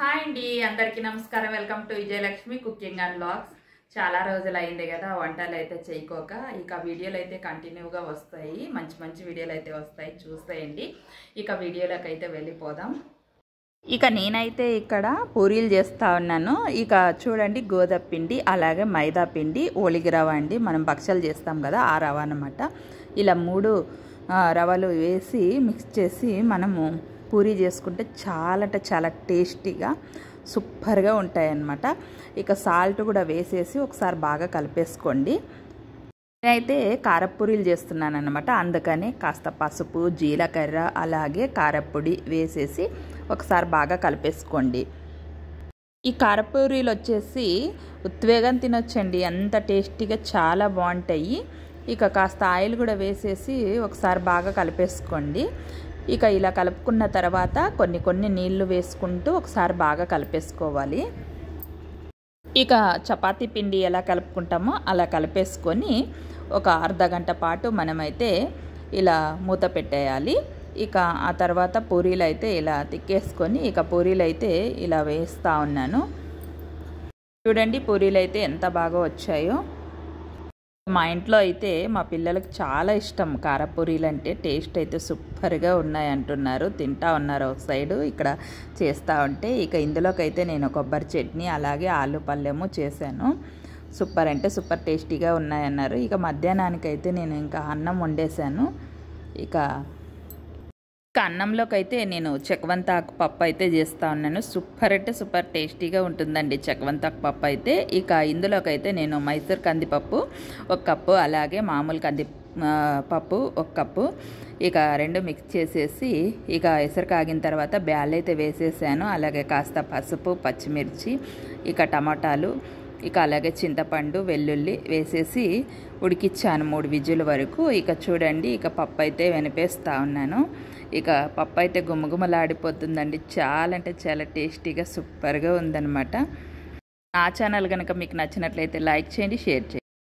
Hi అండి, అందరికీ నమస్కారం. Welcome to Vijayalakshmi cooking and blogs. చాలా రోజులు అయింది కదా వంటలు అయితే చేయకోక. ఇక వీడియోలు అయితే కంటిన్యూగా వస్తాయి, మంచి మంచి వీడియోలు అయితే వస్తాయి, చూస్తాయండి. ఇక వీడియోలోకి అయితే వెళ్ళిపోదాం. ఇక నేనైతే ఇక్కడ పూరీలు చేస్తూ ఉన్నాను. ఇక చూడండి, గోధుమ పిండి అలాగే మైదా పిండి ఓలిగి రవ అండి, మనం భక్షలు చేస్తాం కదా ఆ రవ అన్నమాట. ఇలా మూడు రవలు వేసి మిక్స్ చేసి మనము పూరీ చేసుకుంటే చాలా టేస్టీగా సూపర్గా ఉంటాయన్నమాట. ఇక సాల్ట్ కూడా వేసేసి ఒకసారి బాగా కలిపేసుకోండి. నేనైతే కారపూరీలు చేస్తున్నాను అన్నమాట. అందుకని కాస్త పసుపు, జీలకర్ర అలాగే కారపొడి వేసేసి ఒకసారి బాగా కలిపేసుకోండి. ఈ కారపూరీలు వచ్చేసి ఉత్వేగం తినొచ్చండి, అంత టేస్టీగా చాలా బాగుంటాయి. ఇక కాస్త ఆయిల్ కూడా వేసేసి ఒకసారి బాగా కలిపేసుకోండి. ఇక ఇలా కలుపుకున్న తర్వాత కొన్ని నీళ్లు వేసుకుంటూ ఒకసారి బాగా కలిపేసుకోవాలి. ఇక చపాతీ పిండి ఎలా కలుపుకుంటామో అలా కలిపేసుకొని ఒక అర్ధ గంట పాటు మనమైతే ఇలా మూత పెట్టేయాలి. ఇక ఆ తర్వాత పూరీలు అయితే ఇలా తిక్కేసుకొని ఇక పూరీలు అయితే ఇలా వేస్తూ ఉన్నాను. చూడండి, పూరీలు అయితే ఎంత బాగా వచ్చాయో. మా ఇంట్లో అయితే మా పిల్లలకు చాలా ఇష్టం కారపూరీలు అంటే. టేస్ట్ అయితే సూపర్గా ఉన్నాయి అంటున్నారు, తింటా ఉన్నారు ఒక సైడు ఇక్కడ చేస్తూ ఉంటే. ఇక ఇందులోకి అయితే నేను కొబ్బరి చట్నీ అలాగే ఆలు పల్లెము చేశాను. సూపర్ అంటే సూపర్ టేస్టీగా ఉన్నాయన్నారు. ఇక మధ్యాహ్నానికైతే నేను ఇంకా అన్నం వండేశాను. ఇక అన్నంలోకి అయితే నేను చెక్కవంతాకు పప్పు అయితే చేస్తూ ఉన్నాను. సూపర్ అంటే సూపర్ టేస్టీగా ఉంటుందండి చెక్కవంతాకు పప్పు అయితే. ఇక ఇందులోకి అయితే నేను మైసూర్ కందిపప్పు 1 కప్పు అలాగే మామూలు పప్పు 1 కప్పు ఇక రెండు మిక్స్ చేసేసి ఇక ఎసరు కాగిన తర్వాత బ్యాల్ అయితే వేసేసాను. అలాగే కాస్త పసుపు, పచ్చిమిర్చి, ఇక టమాటాలు, ఇక అలాగే చింతపండు, వెల్లుల్లి వేసేసి ఉడికిచ్చాను 3 విజిల్ వరకు. ఇక చూడండి, ఇక పప్పు అయితే వెనిపేస్తూ ఉన్నాను. ఇక పప్పు అయితే గుమగుమలాడిపోతుందండి. చాలా అంటే చాలా టేస్టీగా సూపర్గా ఉందన్నమాట. నా ఛానల్ కనుక మీకు నచ్చినట్లయితే లైక్ చేయండి, షేర్ చేయండి.